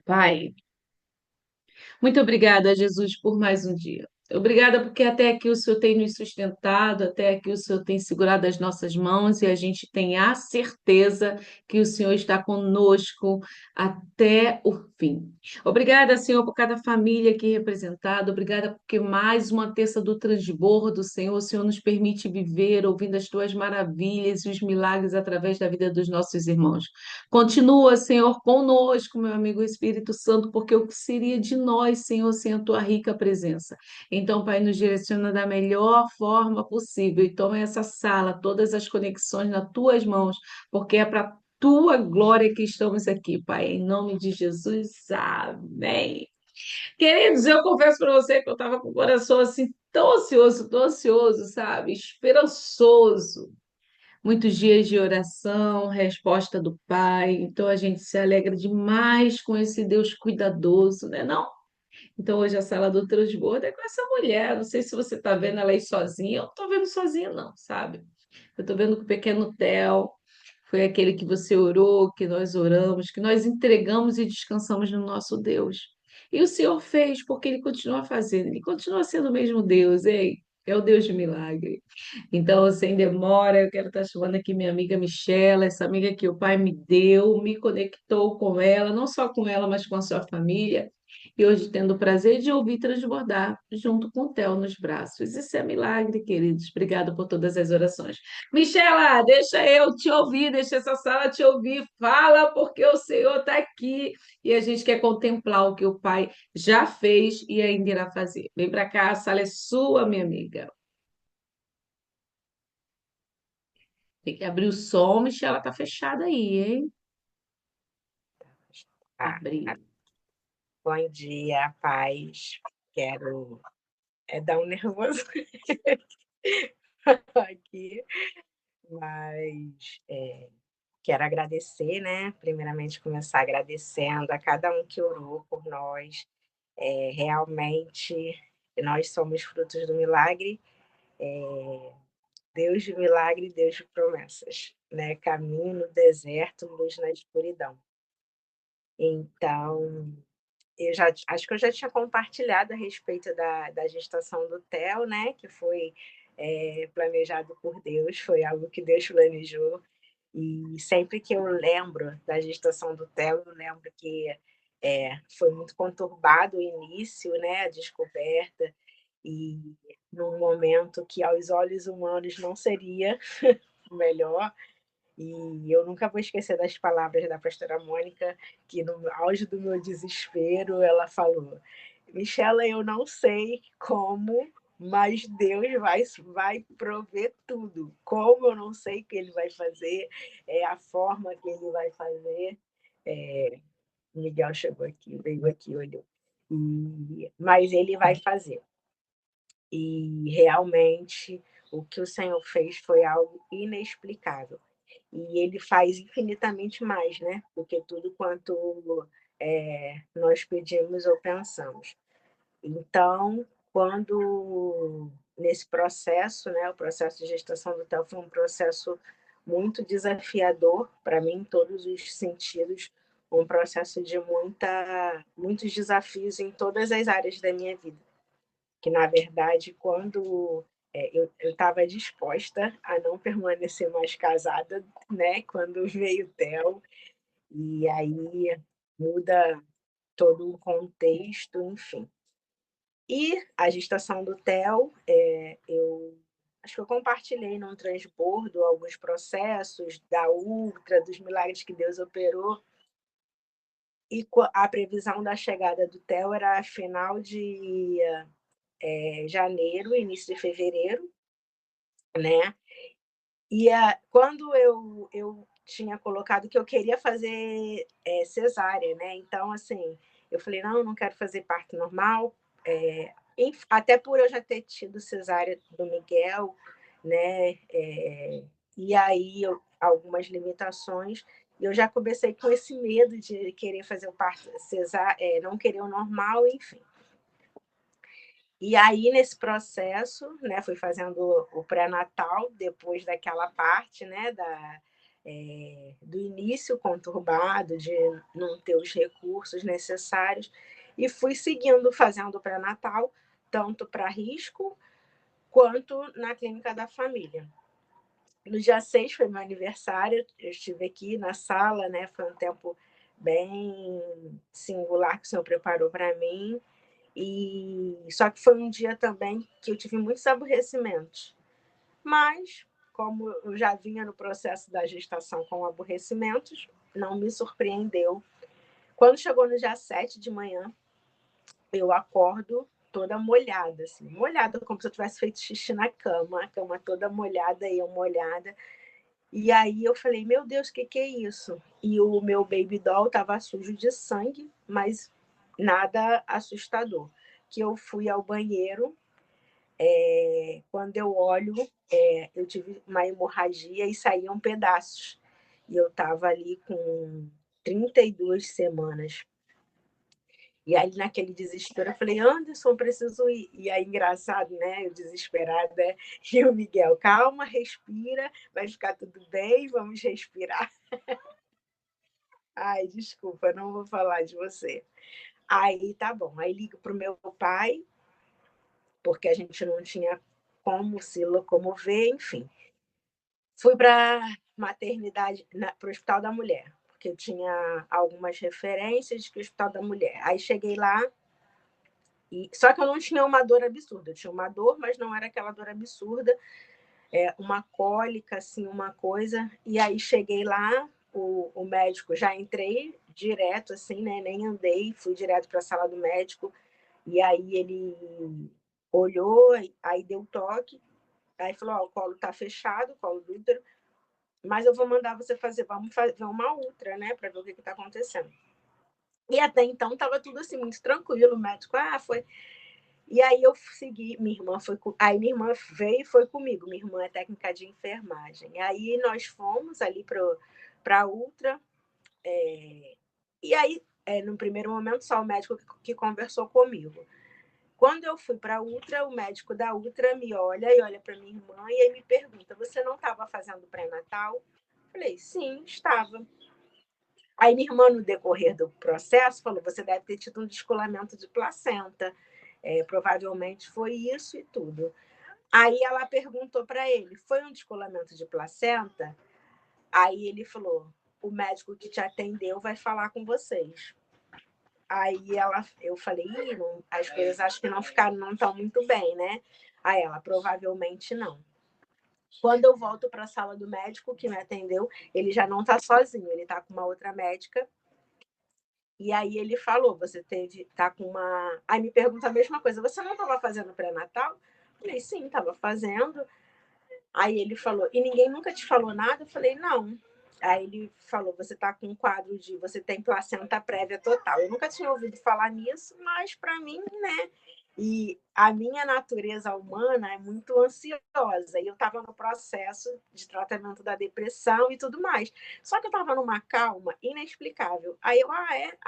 Pai, muito obrigada, Jesus, por mais um dia. Obrigada porque até aqui o Senhor tem nos sustentado, até aqui o Senhor tem segurado as nossas mãos e a gente tem a certeza que o Senhor está conosco até o fim. Obrigada, Senhor, por cada família aqui representada. Obrigada porque mais uma terça do transbordo, Senhor, o Senhor nos permite viver ouvindo as tuas maravilhas e os milagres através da vida dos nossos irmãos. Continua, Senhor, conosco, meu amigo Espírito Santo, porque o que seria de nós, Senhor, sem a tua rica presença? Então, Pai, nos direciona da melhor forma possível e toma essa sala, todas as conexões nas tuas mãos, porque é para tua glória que estamos aqui, Pai. Em nome de Jesus, amém. Queridos, eu confesso para você que eu estava com o coração assim tão ansioso, sabe? Esperançoso. Muitos dias de oração, resposta do Pai. Então a gente se alegra demais com esse Deus cuidadoso, né? Não? Então hoje a sala do transbordo é com essa mulher. Não sei se você está vendo ela aí sozinha. Eu não estou vendo sozinha, não, sabe? Eu estou vendo que o pequeno Theo foi aquele que você orou, que nós oramos, que nós entregamos e descansamos no nosso Deus. E o Senhor fez porque Ele continua fazendo. Ele continua sendo o mesmo Deus, ei? É o Deus de milagre. Então, sem demora, eu quero estar chamando aqui minha amiga Michela, essa amiga que o pai me deu, me conectou com ela, não só com ela, mas com a sua família. E hoje tendo o prazer de ouvir transbordar junto com o Theo nos braços. Isso é milagre, queridos. Obrigada por todas as orações. Michela, deixa eu te ouvir, deixa essa sala te ouvir. Fala, porque o Senhor está aqui e a gente quer contemplar o que o Pai já fez e ainda irá fazer. Vem para cá, a sala é sua, minha amiga. Tem que abrir o som, Michela, tá fechada aí, hein? Ah, Abrir. bom dia, paz. Quero dar um nervoso aqui, mas quero agradecer, né? Primeiramente, começar agradecendo a cada um que orou por nós. Realmente, nós somos frutos do milagre, Deus de milagre, Deus de promessas, né? Caminho no deserto, luz na escuridão. Então, eu já acho que eu já tinha compartilhado a respeito da gestação do Theo, né, que foi, planejado por Deus, foi algo que Deus planejou. E sempre que eu lembro da gestação do Theo, eu lembro que, foi muito conturbado o início, né, a descoberta, e num momento que aos olhos humanos não seria o melhor, e eu nunca vou esquecer das palavras da pastora Mônica, que no auge do meu desespero, ela falou: Michela, eu não sei como, mas Deus vai prover tudo. Como eu não sei o que ele vai fazer, é a forma que ele vai fazer. É, Miguel chegou aqui, veio aqui, olhou. Mas ele vai fazer. E realmente o que o Senhor fez foi algo inexplicável. E ele faz infinitamente mais, né? Do que tudo quanto nós pedimos ou pensamos. Então, quando nesse processo, né, o processo de gestação do Theo foi um processo muito desafiador para mim, em todos os sentidos, um processo de muitos desafios em todas as áreas da minha vida. Que, na verdade, quando eu estava disposta a não permanecer mais casada, né, quando veio o Theo, e aí muda todo o contexto, enfim. E a gestação do Theo, eu acho que eu compartilhei num transbordo alguns processos da Ultra, dos milagres que Deus operou, e a previsão da chegada do Theo era final de janeiro, início de fevereiro, né? Quando eu tinha colocado que eu queria fazer cesárea, né? Então, assim, eu falei, não, eu não quero fazer parto normal, até por eu já ter tido cesárea do Miguel, né? E aí algumas limitações, e eu já comecei com esse medo de querer fazer o parto cesárea, não querer o normal, enfim. E aí, nesse processo, né, fui fazendo o pré-natal, depois daquela parte, né, do início conturbado, de não ter os recursos necessários, e fui seguindo, fazendo o pré-natal, tanto para risco quanto na clínica da família. No dia 6 foi meu aniversário, eu estive aqui na sala, né? Foi um tempo bem singular que o senhor preparou para mim. E só que foi um dia também que eu tive muitos aborrecimentos. Mas, como eu já vinha no processo da gestação com aborrecimentos, não me surpreendeu. Quando chegou no dia 7 de manhã, eu acordo toda molhada, assim, molhada como se eu tivesse feito xixi na cama, a cama toda molhada e eu molhada. E aí eu falei, meu Deus, o que, que é isso? E o meu baby doll estava sujo de sangue, mas nada assustador. Que eu fui ao banheiro, quando eu olho, eu tive uma hemorragia e saíam pedaços. E eu estava ali com 32 semanas. E aí, naquele desespero, eu falei, Anderson, preciso ir. E aí, engraçado, né? Eu desesperada. E o Miguel, calma, respira, vai ficar tudo bem, vamos respirar. Ai, desculpa, não vou falar de você. Aí, tá bom. Aí, ligo para o meu pai, porque a gente não tinha como se locomover, enfim. Fui para maternidade, para o Hospital da Mulher, porque eu tinha algumas referências de que o Hospital da Mulher. Aí, cheguei lá, só que eu não tinha uma dor absurda. Eu tinha uma dor, mas não era aquela dor absurda. Uma cólica, assim, uma coisa. E aí cheguei lá, o médico, já entrei direto, assim, né? Nem andei, fui direto para a sala do médico. E aí ele olhou, aí deu toque. Aí falou: Ó, o colo tá fechado, o colo do útero, mas eu vou mandar você fazer, vamos fazer uma ultra, né, para ver o que está acontecendo. E até então estava tudo assim, muito tranquilo. O médico, foi. E aí eu segui, minha irmã foi aí minha irmã veio e foi comigo. Minha irmã é técnica de enfermagem. Aí nós fomos ali para a Ultra. E aí, no primeiro momento, só o médico que conversou comigo. Quando eu fui para a Ultra, o médico da Ultra me olha e olha para minha irmã e aí me pergunta: Você não estava fazendo pré-natal? Falei: Sim, estava. Aí minha irmã, no decorrer do processo, falou: Você deve ter tido um descolamento de placenta. Provavelmente foi isso e tudo. Aí ela perguntou para ele: Foi um descolamento de placenta? Aí ele falou: O médico que te atendeu vai falar com vocês. Aí eu falei: não, as coisas acho que não ficaram, não estão muito bem, né? Aí ela: Provavelmente não. Quando eu volto para a sala do médico que me atendeu, ele já não está sozinho, ele está com uma outra médica. E aí ele falou: Você tá com uma. Aí me pergunta a mesma coisa: Você não estava fazendo pré-natal? Falei: Sim, estava fazendo. Aí ele falou: E ninguém nunca te falou nada? Eu falei: Não. Aí ele falou: Você está com um quadro de. Você tem placenta prévia total. Eu nunca tinha ouvido falar nisso, mas para mim, né? E a minha natureza humana é muito ansiosa. E eu estava no processo de tratamento da depressão e tudo mais. Só que eu estava numa calma inexplicável. Aí eu, é?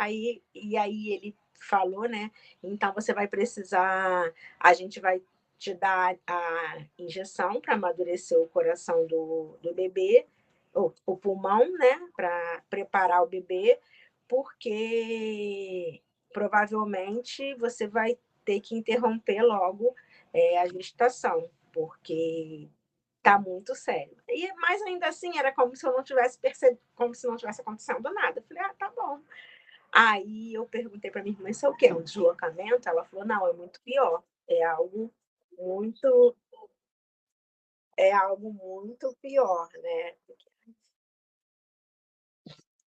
E aí ele falou, né? Então você vai precisar. A gente vai te dar a injeção para amadurecer o coração do bebê, o pulmão, né, para preparar o bebê, porque provavelmente você vai ter que interromper logo a gestação, porque tá muito sério. Mas ainda assim era como se eu não tivesse percebido, como se não tivesse acontecendo nada. Eu falei: Tá bom. Aí eu perguntei para minha irmã: Isso é o quê? Um deslocamento? Ela falou: Não, é muito pior. Muito é algo muito pior, né?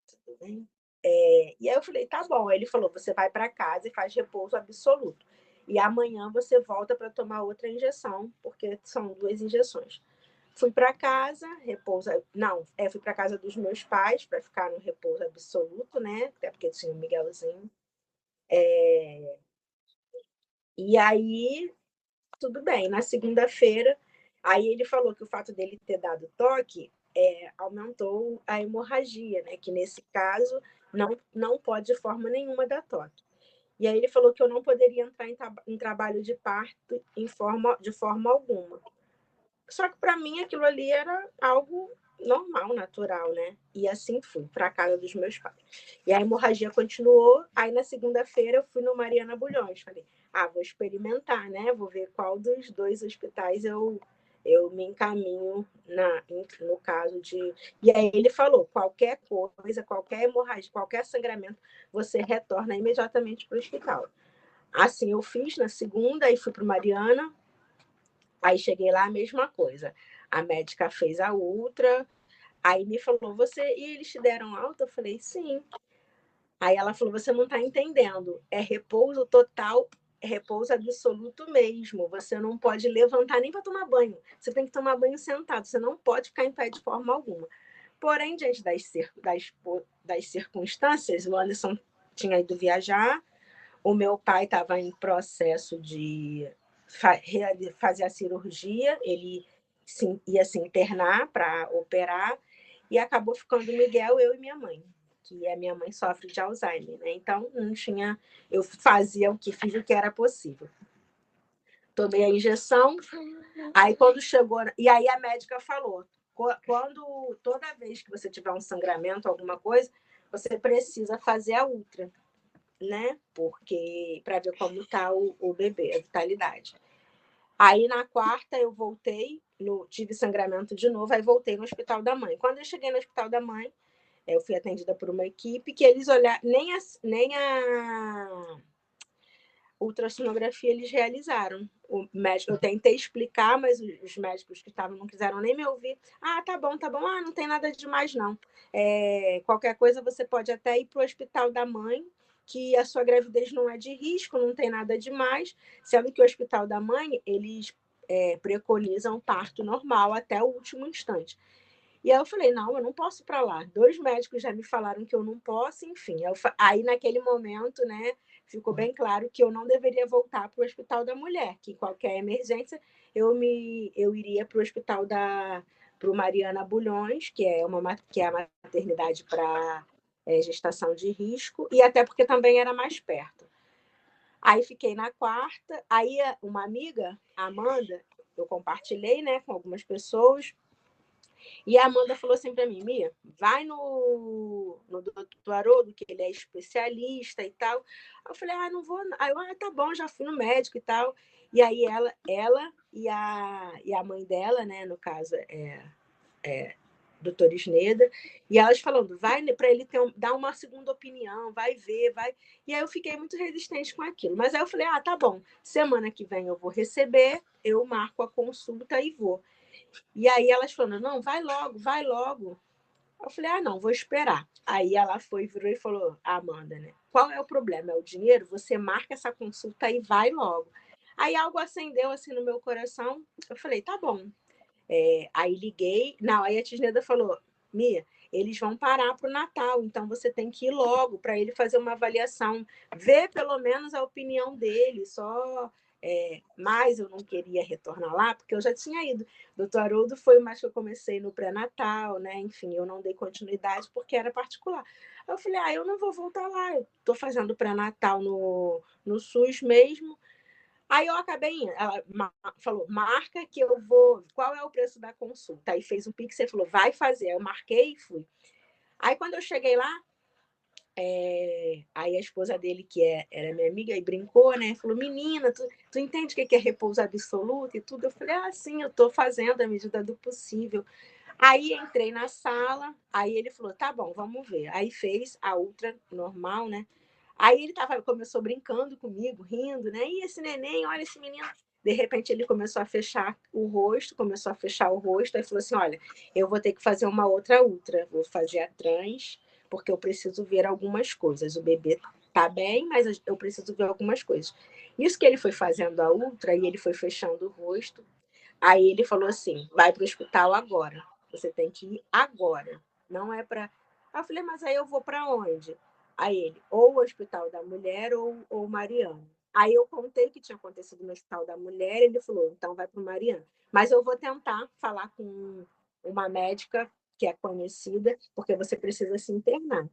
Tudo bem? E aí eu falei: Tá bom. Aí ele falou: Você vai para casa e faz repouso absoluto. E amanhã você volta para tomar outra injeção, porque são duas injeções. Fui para casa, repouso. Não, fui para casa dos meus pais para ficar no repouso absoluto, né? Até porque tinha o Miguelzinho. E aí tudo bem. Na segunda-feira, aí ele falou que o fato dele ter dado toque aumentou a hemorragia, né? Que nesse caso não pode de forma nenhuma dar toque. E aí ele falou que eu não poderia entrar em trabalho de parto de forma alguma. Só que para mim aquilo ali era algo normal, natural, né? E assim fui para a casa dos meus pais. E a hemorragia continuou. Aí na segunda-feira eu fui no Mariana Bulhões. Falei, vou experimentar, né? Vou ver qual dos dois hospitais eu me encaminho no caso de. E aí ele falou: qualquer coisa, qualquer hemorragia, qualquer sangramento, você retorna imediatamente para o hospital. Assim eu fiz na segunda, aí fui para o Mariana. Aí cheguei lá, a mesma coisa. A médica fez a ultra, aí me falou, e eles te deram alta? Eu falei, sim. Aí ela falou, você não está entendendo, é repouso total, é repouso absoluto mesmo. Você não pode levantar nem para tomar banho. Você tem que tomar banho sentado, você não pode ficar em pé de forma alguma. Porém, diante das circunstâncias, o Anderson tinha ido viajar, o meu pai estava em processo de fazer a cirurgia, ele ia se internar para operar, e acabou ficando Miguel, eu e minha mãe, que a minha mãe sofre de Alzheimer, né? Então não tinha, eu fazia o que fiz o que era possível. Tomei a injeção, aí quando chegou, e aí a médica falou, quando toda vez que você tiver um sangramento, alguma coisa, você precisa fazer a ultra, né? Porque para ver como está o bebê, a vitalidade. Aí na quarta eu voltei, tive sangramento de novo, aí voltei no Hospital da Mãe. Quando eu cheguei no Hospital da Mãe, eu fui atendida por uma equipe que eles olharam, nem a ultrassonografia eles realizaram. O médico, eu tentei explicar, mas os médicos que estavam não quiseram nem me ouvir. Tá bom, tá bom. Não tem nada demais, não. Qualquer coisa você pode até ir para o Hospital da Mãe, que a sua gravidez não é de risco, não tem nada demais. Sendo que o Hospital da Mãe, eles preconizam parto normal até o último instante. E aí eu falei, não, eu não posso ir para lá. 2 médicos já me falaram que eu não posso, enfim. Aí naquele momento, né, ficou bem claro que eu não deveria voltar para o Hospital da Mulher, que qualquer emergência eu iria para o Hospital para o Mariana Bulhões, que é a maternidade para gestação de risco, e até porque também era mais perto. Aí fiquei na quarta, aí uma amiga, a Amanda, eu compartilhei, né, com algumas pessoas, e a Amanda falou assim para mim, Mia, vai no doutor Haroldo, que ele é especialista e tal. Eu falei, não vou. Aí eu, tá bom, já fui no médico e tal. E aí ela e a mãe dela, né, no caso, doutora Isneda, e elas falando, vai para ele dar uma segunda opinião, vai ver, vai. E aí eu fiquei muito resistente com aquilo. Mas aí eu falei, tá bom, semana que vem eu vou receber, eu marco a consulta e vou. E aí elas falando, não, vai logo, vai logo. Eu falei, não, vou esperar. Aí ela virou e falou, Amanda, né? Qual é o problema? É o dinheiro? Você marca essa consulta e vai logo. Aí algo acendeu assim no meu coração. Eu falei, tá bom. Aí liguei. Não, aí a Tisneda falou, Mia, eles vão parar para o Natal, então você tem que ir logo para ele fazer uma avaliação, ver pelo menos a opinião dele, só. Mas eu não queria retornar lá, porque eu já tinha ido. Doutor Haroldo foi mais que eu comecei no pré-natal, né? Enfim, eu não dei continuidade porque era particular. Eu falei, eu não vou voltar lá, eu estou fazendo pré-natal no SUS mesmo. Aí eu acabei indo. Ela falou, marca que eu vou. Qual é o preço da consulta? Aí fez um pix e falou, vai fazer. Eu marquei e fui. Aí quando eu cheguei lá, aí a esposa dele, que era minha amiga, e brincou, né? Falou, menina, tu entende o que é repouso absoluto e tudo? Eu falei, sim, eu tô fazendo à medida do possível. Aí entrei na sala, aí ele falou, tá bom, vamos ver. Aí fez a ultra normal, né? Aí ele começou brincando comigo, rindo, né? E esse neném, olha esse menino. De repente ele começou a fechar o rosto, aí falou assim: olha, eu vou ter que fazer uma outra ultra, vou fazer a trans, porque eu preciso ver algumas coisas. O bebê tá bem, mas eu preciso ver algumas coisas. Isso que ele foi fazendo a ultra e ele foi fechando o rosto. Aí ele falou assim: vai para o hospital agora. Você tem que ir agora. Não é para. Aí eu falei, mas aí eu vou para onde? Aí ele, ou o Hospital da Mulher ou Mariana. Aí eu contei o que tinha acontecido no Hospital da Mulher, ele falou, então vai para o Mariana. Mas eu vou tentar falar com uma médica que é conhecida, porque você precisa se internar.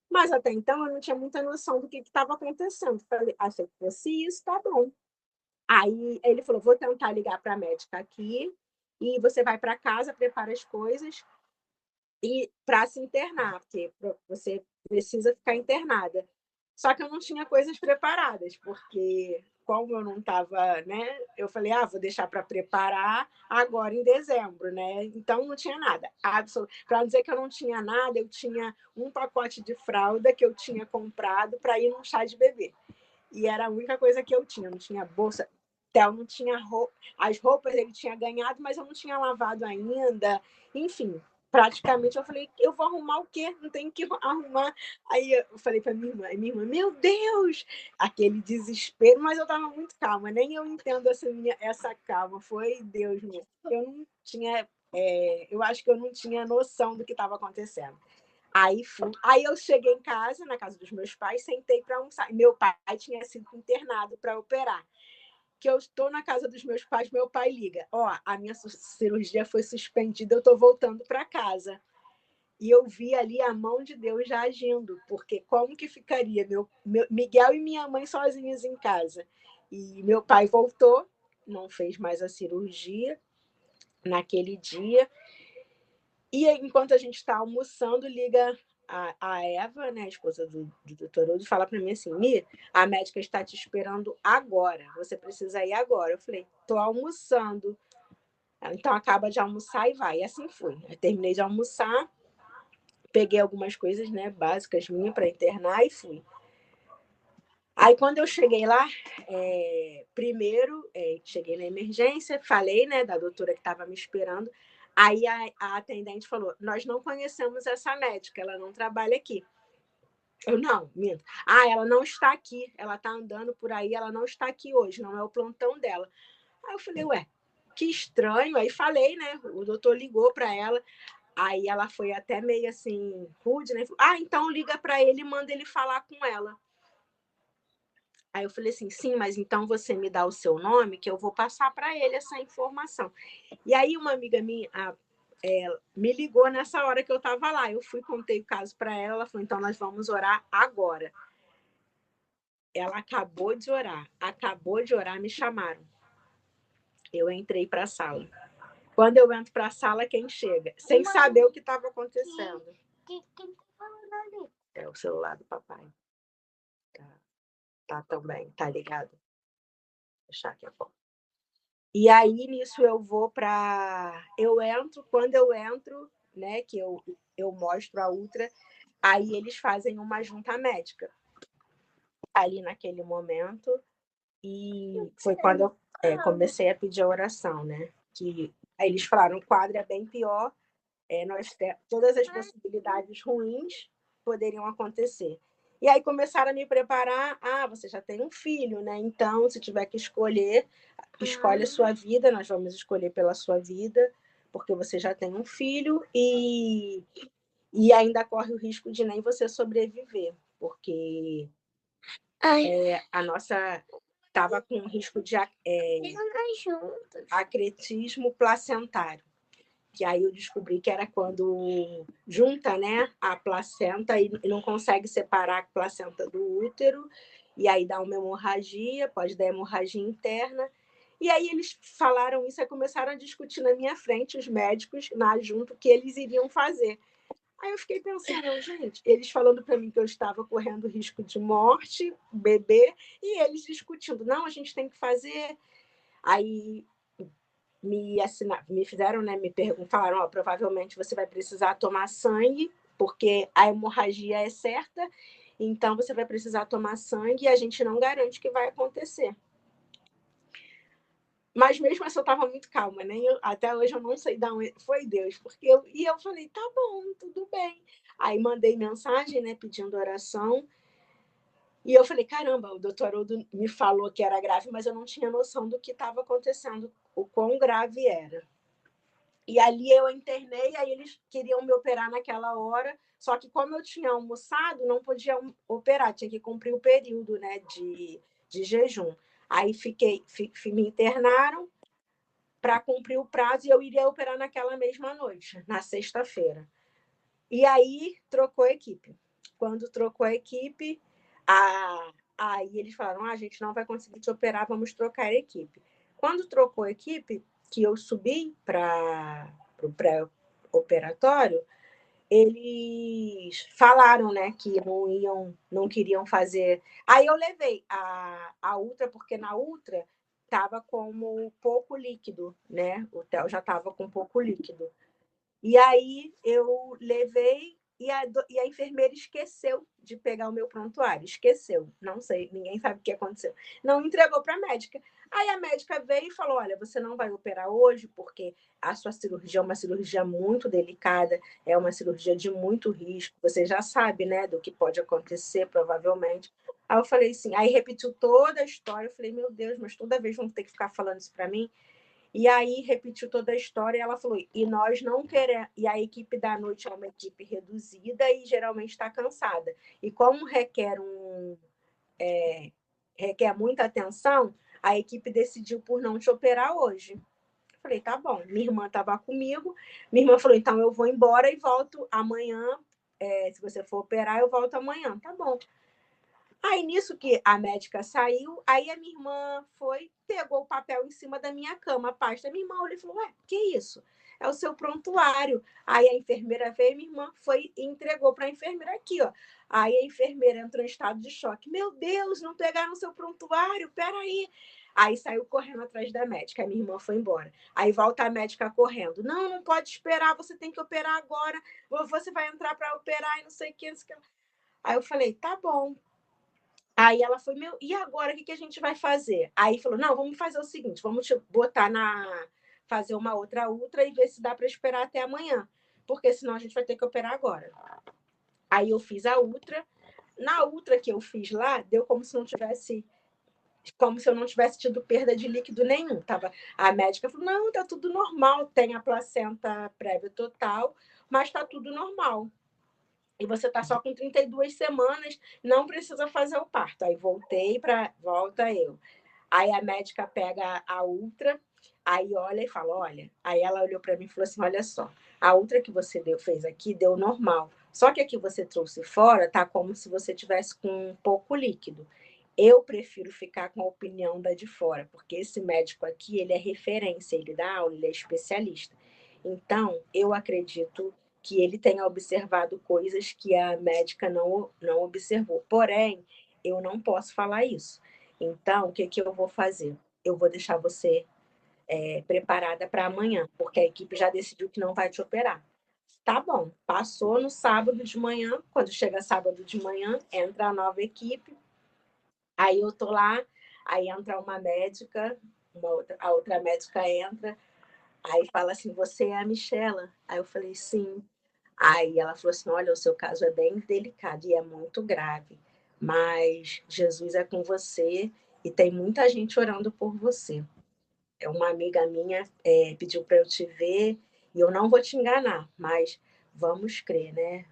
Mas até então eu não tinha muita noção do que estava acontecendo. Falei, achei que fosse isso, tá bom. Aí ele falou, vou tentar ligar para a médica aqui, e você vai para casa, prepara as coisas, para se internar, porque você precisa ficar internada. Só que eu não tinha coisas preparadas, porque como eu não estava, né? Eu falei, vou deixar para preparar agora em dezembro, né? Então não tinha nada. Para dizer que eu não tinha nada, eu tinha um pacote de fralda que eu tinha comprado para ir num chá de bebê. E era a única coisa que eu tinha. Não tinha bolsa. Theo não tinha roupa. As roupas ele tinha ganhado, mas eu não tinha lavado ainda. Enfim, praticamente eu falei, eu vou arrumar o quê? Não tenho que arrumar. Aí eu falei para minha irmã, meu Deus, aquele desespero, mas eu estava muito calma, nem eu entendo essa calma, foi Deus mesmo. Eu não tinha, eu acho que eu não tinha noção do que estava acontecendo. Aí eu cheguei em casa, na casa dos meus pais, sentei para almoçar. Meu pai tinha sido internado para operar. Que eu estou na casa dos meus pais, meu pai liga: a minha cirurgia foi suspendida, eu estou voltando para casa. E eu vi ali a mão de Deus já agindo, porque como que ficaria meu Miguel e minha mãe sozinhos em casa? E meu pai voltou, não fez mais a cirurgia naquele dia. E enquanto a gente está almoçando, liga a Eva, né, a esposa do doutor Udo, fala para mim assim: Mi, a médica está te esperando agora, você precisa ir agora. Eu falei: estou almoçando. Então acaba de almoçar e vai. E assim foi. Eu terminei de almoçar, peguei algumas coisas, né, básicas minhas para internar e fui. Aí quando eu cheguei lá, primeiro cheguei na emergência, falei, né, da doutora que estava me esperando. Aí a atendente falou: nós não conhecemos essa médica, ela não trabalha aqui. Eu não, minto. Ela não está aqui, ela está andando por aí, ela não está aqui hoje, não é o plantão dela. Aí eu falei, ué, que estranho. Aí falei, né? O doutor ligou para ela, aí ela foi até meio assim, rude, né? Então liga para ele e manda ele falar com ela. Aí eu falei assim, sim, mas então você me dá o seu nome que eu vou passar para ele essa informação. E aí uma amiga minha me ligou nessa hora que eu estava lá. Eu fui, contei o caso para ela, ela falou, então nós vamos orar agora. Ela acabou de orar, me chamaram. Eu entrei para a sala. Quando eu entro para a sala, quem chega? Sem saber o que estava acontecendo. Quem tá falando ali? É o celular do papai. Tá também, tá ligado? Vou deixar aqui a pouco. E aí, nisso, quando eu entro, né, que eu mostro a ultra, aí eles fazem uma junta médica ali naquele momento. E foi quando eu comecei a pedir a oração, né? Que aí eles falaram, o quadro é bem pior, todas as possibilidades ruins poderiam acontecer. E aí começaram a me preparar, você já tem um filho, né? Então, se tiver que escolher, escolhe a sua vida, nós vamos escolher pela sua vida, porque você já tem um filho e ainda corre o risco de nem você sobreviver, porque a nossa estava com risco de acretismo placentário. Que aí eu descobri que era quando junta, né, a placenta e não consegue separar a placenta do útero, e aí dá uma hemorragia, pode dar hemorragia interna. E aí eles falaram isso e começaram a discutir na minha frente, os médicos, junto, o que eles iriam fazer. Aí eu fiquei pensando, gente, eles falando para mim que eu estava correndo risco de morte, bebê, e eles discutindo, não, a gente tem que fazer. Aí me fizeram, né, falaram, provavelmente você vai precisar tomar sangue, porque a hemorragia é certa, então você vai precisar tomar sangue e a gente não garante que vai acontecer. Mas mesmo assim eu estava muito calma, né? Até hoje eu não sei de onde foi Deus, porque eu falei, tá bom, tudo bem. Aí mandei mensagem, né, pedindo oração. E eu falei, caramba, o doutor Haroldo me falou que era grave, mas eu não tinha noção do que estava acontecendo, o quão grave era. E ali eu internei, aí eles queriam me operar naquela hora, só que como eu tinha almoçado, não podia operar, tinha que cumprir o período, né, de jejum. Aí me internaram para cumprir o prazo e eu iria operar naquela mesma noite, na sexta-feira. E aí trocou a equipe. Quando trocou a equipe, aí eles falaram, a gente não vai conseguir te operar, vamos trocar a equipe. Quando trocou a equipe, que eu subi para o pré-operatório, eles falaram, né, que não queriam fazer. Aí eu levei a Ultra, porque na Ultra estava como pouco líquido, né? O Theo já estava com pouco líquido. E aí eu levei e a enfermeira esqueceu de pegar o meu prontuário. Esqueceu. Não sei, ninguém sabe o que aconteceu. Não entregou para a médica. Aí a médica veio e falou: olha, você não vai operar hoje, porque a sua cirurgia é uma cirurgia muito delicada, é uma cirurgia de muito risco. Você já sabe, né, do que pode acontecer, provavelmente. Aí eu falei assim, aí repetiu toda a história. Eu falei, meu Deus, mas toda vez vão ter que ficar falando isso para mim. E aí repetiu toda a história e ela falou: e nós não queremos. E a equipe da noite é uma equipe reduzida e geralmente está cansada. E como requer muita atenção, a equipe decidiu por não te operar hoje. Eu falei, tá bom. Minha irmã estava comigo. Minha irmã falou: então eu vou embora e volto amanhã. Se você for operar, eu volto amanhã. Tá bom. Aí, nisso que a médica saiu, aí a minha irmã foi, pegou o papel em cima da minha cama, a pasta. Minha irmã olhou e falou: ué, que isso? É o seu prontuário. Aí a enfermeira veio, minha irmã foi e entregou para a enfermeira aqui, ó. Aí a enfermeira entrou em estado de choque. Meu Deus, não pegaram o seu prontuário, peraí. Aí saiu correndo atrás da médica. A minha irmã foi embora. Aí volta a médica correndo. Não, não pode esperar, você tem que operar agora. Você vai entrar para operar e não sei o que. Não sei o que. Aí eu falei, tá bom. Aí ela foi, meu, e agora o que a gente vai fazer? Aí falou, não, vamos fazer o seguinte, vamos te botar fazer uma outra ultra e ver se dá para esperar até amanhã, porque senão a gente vai ter que operar agora. Aí eu fiz a ultra, na ultra que eu fiz lá, deu como se eu não tivesse tido perda de líquido nenhum. A médica falou, não, tá tudo normal, tem a placenta prévia total, mas tá tudo normal. E você está só com 32 semanas, não precisa fazer o parto. Aí volta eu. Aí a médica pega a ultra, aí olha e fala, olha. Aí ela olhou para mim e falou assim, olha só, a ultra que você fez aqui deu normal. Só que aqui você trouxe fora, tá como se você tivesse com um pouco líquido. Eu prefiro ficar com a opinião da de fora, porque esse médico aqui, ele é referência, ele dá aula, ele é especialista. Então, eu acredito que ele tenha observado coisas que a médica não observou. Porém, eu não posso falar isso. Então, o que eu vou fazer? Eu vou deixar você preparada para amanhã, porque a equipe já decidiu que não vai te operar. Tá bom, passou no sábado de manhã, quando chega sábado de manhã, entra a nova equipe, aí eu tô lá, aí entra uma médica, a outra médica entra, aí fala assim, você é a Michela? Aí eu falei, sim. Aí ela falou assim: olha, o seu caso é bem delicado e é muito grave, mas Jesus é com você e tem muita gente orando por você. É uma amiga minha pediu para eu te ver e eu não vou te enganar, mas vamos crer, né?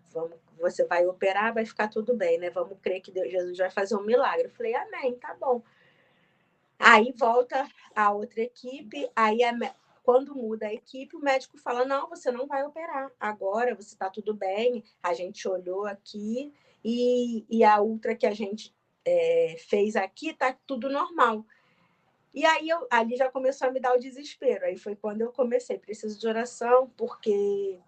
Você vai operar, vai ficar tudo bem, né? Vamos crer que Jesus vai fazer um milagre. Eu falei, amém, tá bom. Aí volta a outra equipe, quando muda a equipe, o médico fala: não, você não vai operar. Agora você está tudo bem, a gente olhou aqui e a ultra que a gente fez aqui está tudo normal. E aí ali já começou a me dar o desespero. Aí foi quando eu comecei, preciso de oração, porque.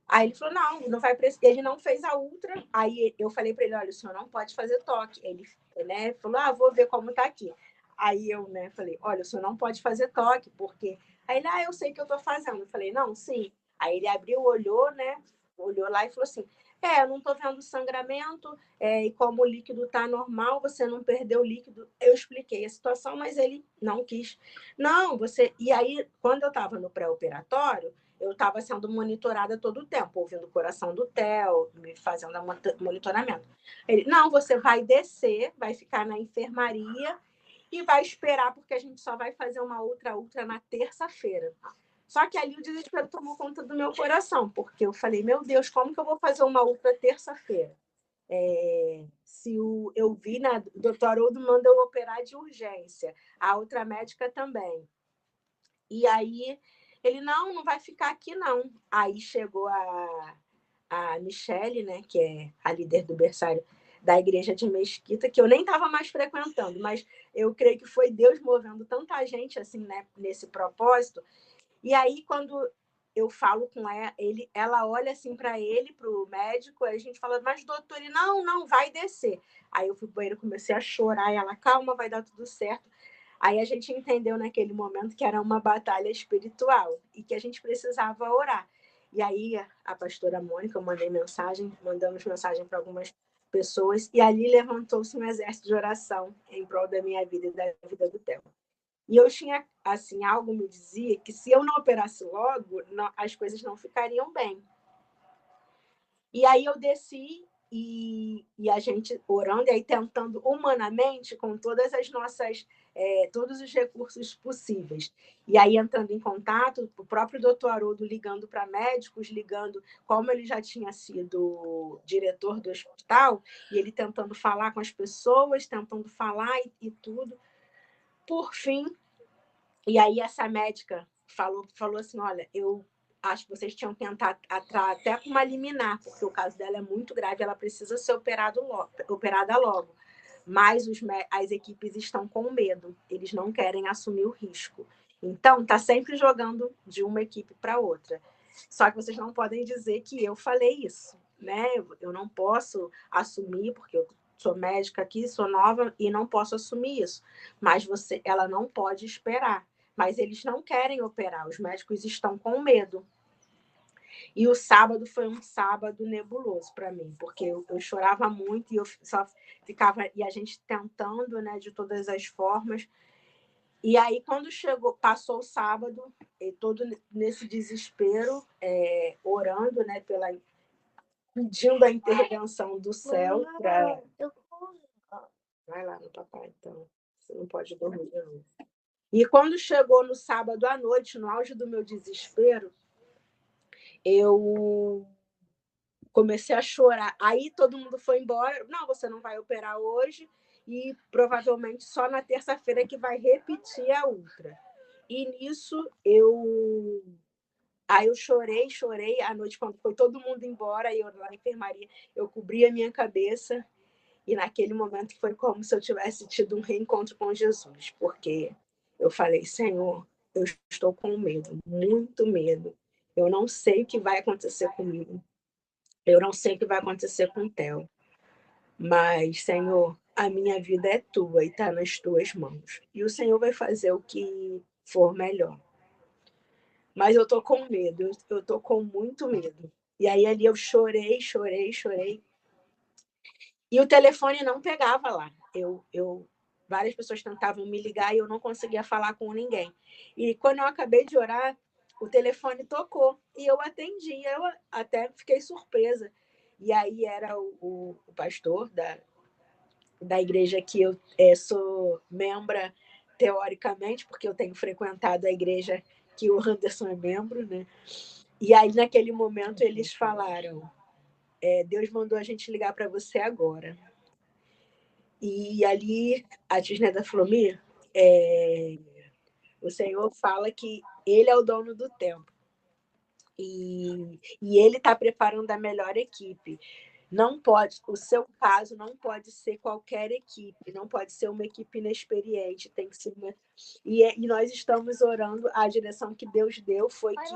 Aí ele falou: não, não vai precisar. Ele não fez a ultra. Aí eu falei para ele: olha, o senhor não pode fazer toque. Ele, né, falou: vou ver como está aqui. Aí eu, né, falei: olha, o senhor não pode fazer toque, porque. Aí ele: eu sei que eu estou fazendo. Eu falei: não, sim. Aí ele abriu, olhou, né, olhou lá e falou assim: eu não estou vendo sangramento, e como o líquido está normal, você não perdeu o líquido. Eu expliquei a situação, mas ele não quis. Não, você. E aí, quando eu estava no pré-operatório, eu estava sendo monitorada todo o tempo, ouvindo o coração do Theo, me fazendo monitoramento. Ele, não, você vai descer, vai ficar na enfermaria e vai esperar, porque a gente só vai fazer uma outra ultra na terça-feira. Só que ali o desespero tomou conta do meu coração, porque eu falei, meu Deus, como que eu vou fazer uma ultra terça-feira? Eu vi, o doutor Haroldo manda eu operar de urgência, a outra médica também. E aí ele, não vai ficar aqui, não. Aí chegou a Michele, né, que é a líder do berçário da igreja de Mesquita, que eu nem estava mais frequentando, mas eu creio que foi Deus movendo tanta gente assim, né, nesse propósito. E aí, quando eu falo com ela olha assim para ele, para o médico, aí a gente fala, mas doutor, ele, não, vai descer. Aí eu fui pro banheiro, comecei a chorar, e ela, calma, vai dar tudo certo. Aí a gente entendeu naquele momento que era uma batalha espiritual e que a gente precisava orar. E aí a pastora Mônica, eu mandamos mensagem para algumas pessoas, e ali levantou-se um exército de oração em prol da minha vida e da vida do Theo. E eu tinha, assim, algo me dizia que se eu não operasse logo, as coisas não ficariam bem. E aí eu desci e a gente orando, e aí tentando humanamente, com todas as nossas, todos os recursos possíveis. E aí entrando em contato, o próprio doutor Haroldo ligando para médicos, ligando, como ele já tinha sido diretor do hospital, e ele tentando falar com as pessoas, tentando falar e tudo. Por fim, e aí essa médica falou assim, olha, eu acho que vocês tinham que tentar até com uma liminar, porque o caso dela é muito grave, ela precisa ser operada logo. Mas as equipes estão com medo, eles não querem assumir o risco. Então, está sempre jogando de uma equipe para outra. Só que vocês não podem dizer que eu falei isso, né? Eu não posso assumir, porque eu sou médica aqui, sou nova e não posso assumir isso. Mas ela não pode esperar. Mas eles não querem operar, os médicos estão com medo. E o sábado foi um sábado nebuloso para mim, porque eu chorava muito e eu só ficava, e a gente tentando, né, de todas as formas. E aí, quando passou o sábado, e todo nesse desespero, orando, né, pedindo a intervenção do céu para. Vai lá no papai, então. Você não pode dormir, não. E quando chegou no sábado à noite, no auge do meu desespero, eu comecei a chorar. Aí todo mundo foi embora. Não, você não vai operar hoje e provavelmente só na terça-feira que vai repetir a ultra. E nisso Aí eu chorei à noite, quando foi todo mundo embora, e eu lá na enfermaria, eu cobri a minha cabeça, e naquele momento foi como se eu tivesse tido um reencontro com Jesus, porque eu falei, Senhor, eu estou com medo, muito medo. Eu não sei o que vai acontecer comigo. Eu não sei o que vai acontecer com o Theo. Mas, Senhor, a minha vida é tua e está nas tuas mãos. E o Senhor vai fazer o que for melhor. Mas eu tô com medo, eu tô com muito medo. E aí ali eu chorei. E o telefone não pegava lá. Várias pessoas tentavam me ligar e eu não conseguia falar com ninguém. E quando eu acabei de orar, o telefone tocou e eu atendi. Eu até fiquei surpresa. E aí era o pastor da igreja que eu sou membra teoricamente, porque eu tenho frequentado a igreja que o Anderson é membro, né? E aí, naquele momento, eles falaram: Deus mandou a gente ligar para você agora. E ali, a Tisneda falou: o Senhor fala que Ele é o dono do tempo. E Ele está preparando a melhor equipe. Não pode, o seu caso não pode ser qualquer equipe, não pode ser uma equipe inexperiente, tem que ser e nós estamos orando, a direção que Deus deu foi que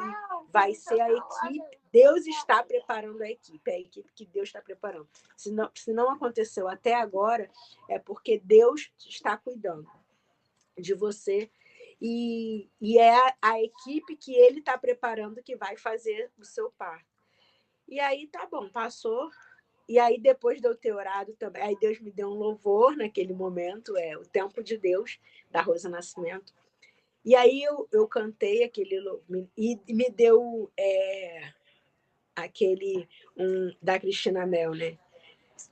vai ser a equipe, Deus está preparando a equipe que Deus está preparando. Se não aconteceu até agora, é porque Deus está cuidando de você e é a equipe que Ele está preparando que vai fazer o seu parto. E aí, tá bom, passou. E aí, depois de eu ter orado também, aí Deus me deu um louvor naquele momento, o Tempo de Deus, da Rosa Nascimento. E aí eu cantei aquele louvor, e me deu aquele da Cristina Mel, né?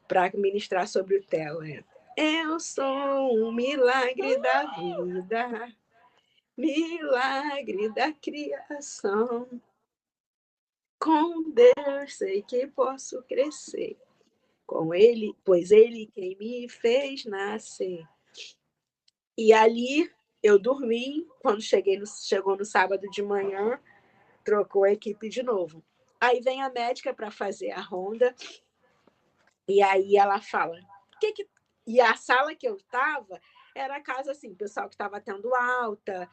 Para ministrar sobre o Theo. Eu sou um milagre da vida, milagre da criação. Com Deus sei que posso crescer. Com ele, pois ele quem me fez nascer. E ali eu dormi, quando chegou no sábado de manhã, trocou a equipe de novo. Aí vem a médica para fazer a ronda, e aí ela fala, e a sala que eu estava era a casa assim, pessoal que estava tendo alta,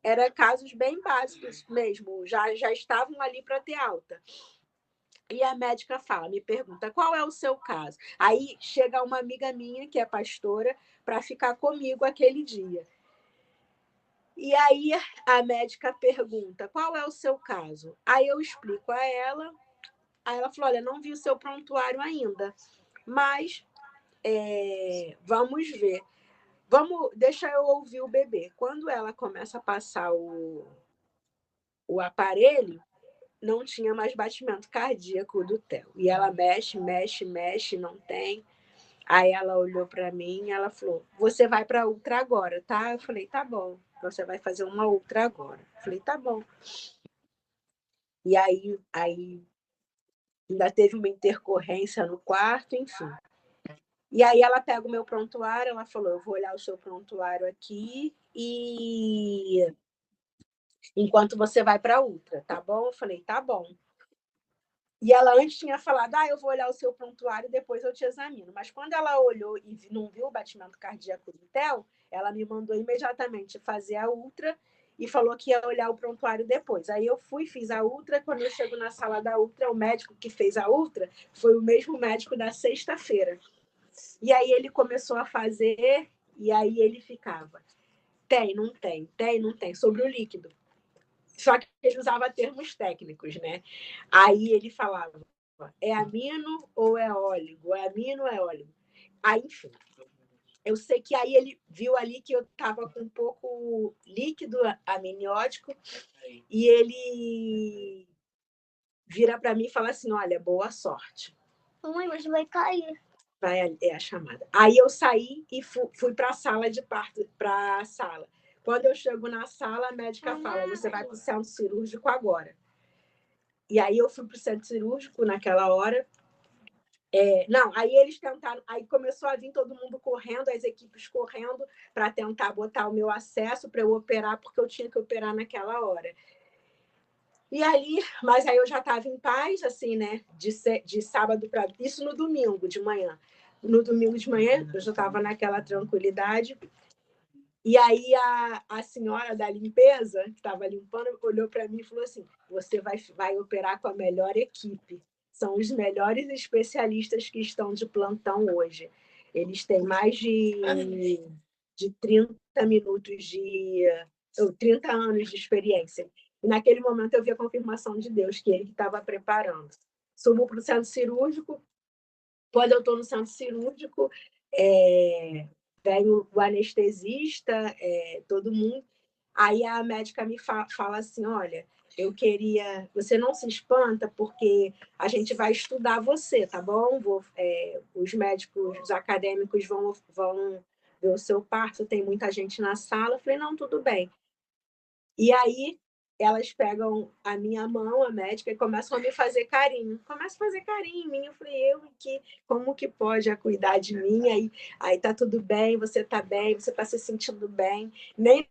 era casos bem básicos mesmo, já estavam ali para ter alta. E a médica fala, me pergunta, qual é o seu caso? Aí chega uma amiga minha, que é pastora, para ficar comigo aquele dia. E aí a médica pergunta, qual é o seu caso? Aí eu explico a ela, aí ela falou, olha, não vi o seu prontuário ainda, mas vamos ver. Deixa eu ouvir o bebê. Quando ela começa a passar o aparelho, não tinha mais batimento cardíaco do Theo. E ela mexe, mexe, mexe, não tem. Aí ela olhou para mim e ela falou: Você vai para ultra agora, tá? Eu falei: Tá bom. Você vai fazer uma ultra agora. Eu falei: Tá bom. E aí ainda teve uma intercorrência no quarto, enfim. E aí ela pega o meu prontuário, ela falou: Eu vou olhar o seu prontuário aqui e enquanto você vai para ultra, tá bom? Eu falei: Tá bom. E ela antes tinha falado, eu vou olhar o seu prontuário e depois eu te examino. Mas quando ela olhou e não viu o batimento cardíaco do Theo, ela me mandou imediatamente fazer a ultra e falou que ia olhar o prontuário depois. Aí eu fui, fiz a ultra. Quando eu chego na sala da ultra, o médico que fez a ultra foi o mesmo médico da sexta-feira. E aí ele começou a fazer, e aí ele ficava, tem, não tem, tem, não tem, sobre o líquido. Só que ele usava termos técnicos, né? Aí ele falava, é amino ou é óleo? É amino ou é óleo? Aí, enfim, eu sei que aí ele viu ali que eu estava com um pouco líquido amniótico e ele vira para mim e fala assim, olha, boa sorte. Mãe, você vai cair. É a chamada. Aí eu saí e fui para a sala de parto, para a sala. Quando eu chego na sala, a médica fala, você vai para o centro cirúrgico agora. E aí eu fui para o centro cirúrgico naquela hora. Não, aí eles tentaram, aí começou a vir todo mundo correndo, as equipes correndo para tentar botar o meu acesso para eu operar, porque eu tinha que operar naquela hora. E aí, mas aí eu já estava em paz, assim, né? De sábado para. Isso no domingo de manhã. No domingo de manhã, eu já estava naquela tranquilidade. E aí a senhora da limpeza, que estava limpando, olhou para mim e falou assim: Você vai operar com a melhor equipe. São os melhores especialistas que estão de plantão hoje. Eles têm mais de 30 minutos ou 30 anos de experiência. E naquele momento eu vi a confirmação de Deus, que ele estava preparando. Subo para o centro cirúrgico. Quando eu estou no centro cirúrgico, vem o anestesista, todo mundo. Aí a médica me fala assim: olha, eu queria. Você não se espanta, porque a gente vai estudar você, tá bom? Os médicos, os acadêmicos vão ver o seu parto, tem muita gente na sala. Eu falei: não, tudo bem. E aí elas pegam a minha mão, a médica, e começam a me fazer carinho. Começam a fazer carinho em mim. Eu falei, como que pode cuidar de mim? Aí tá tudo bem, você tá se sentindo bem. Nem